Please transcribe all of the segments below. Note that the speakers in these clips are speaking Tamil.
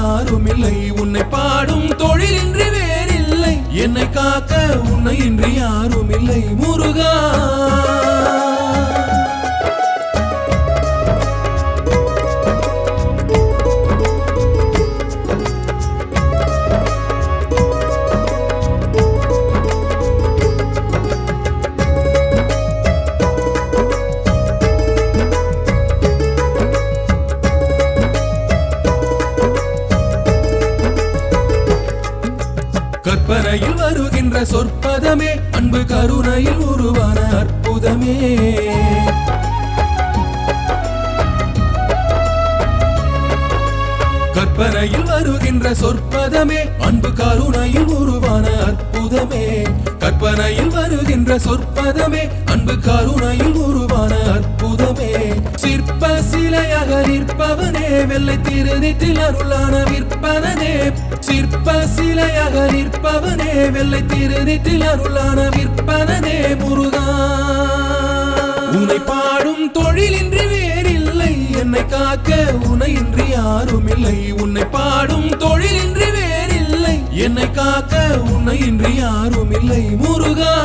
யாரும் இல்லை உன்னை பாடும் தொழிலின்றி வேறில்லை என்னை காக்க உன்னை இன்றி யாரும் இல்லை முருகா கற்பனையில் வருகின்ற சொற்பதமே அன்பு கருணையில் உருவான அற்புதமே கற்பனையில் வருகின்ற சொற்பதமே அன்பு கருணையில் உருவான அற்புதமே கற்பனையில் வருகின்ற சொற்பதமே அன்பு கருணையில் உருவான அற்புதமே சிற்ப சிலையாக நிற்பவனே வெள்ளை திருநீற்றில் அருளான விற்பனனே சிற்ப சிலையாக நிற்பவனே வெள்ளை திருநீற்றில் அருளான விற்பனனே முருகா உன்னை பாடும் தொழிலின்றி வேறில்லை என்னை காக்க உன்னை இன்றி யாரும் இல்லை உன்னை பாடும் தொழிலின்றி வேறில்லை என்னை காக்க உன்னை இன்றி யாரும் இல்லை முருகா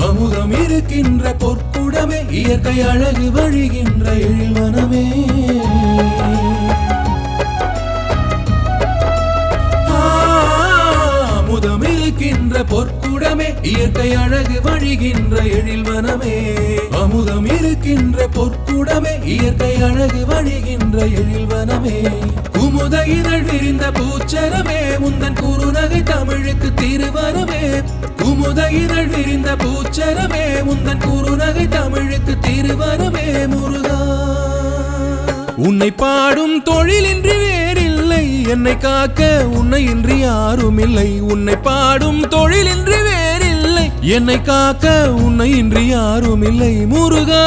அமுதம் இருக்கின்ற பொற்குடமே இயற்கை அழகு வழிகின்ற எழில்வனமே அமுதம் இருக்கின்ற பொற்குடமே இயற்கை அழகு வழிகின்ற எழில்வனமே அமுதம் இருக்கின்ற பொற்குடமே இயற்கை அழகு வழிகின்ற எழில்வனமே குமுத இதழ் விரிந்த பூச்சரமே உந்தன் குறுநகை தமிழுக்கு திருவரமே குமுத இதழ் விரிந்த பூச்சரமே உந்தன் குறுநகை தமிழுக்கு திருவரமே முருகா உன்னை பாடும் தொழிலின்றி வேறில்லை என்னை காக்க உன்னை இன்றி யாரும் இல்லை உன்னை பாடும் தொழிலின்றி வேறில்லை என்னை காக்க உன்னை இன்றி யாரும் இல்லை முருகா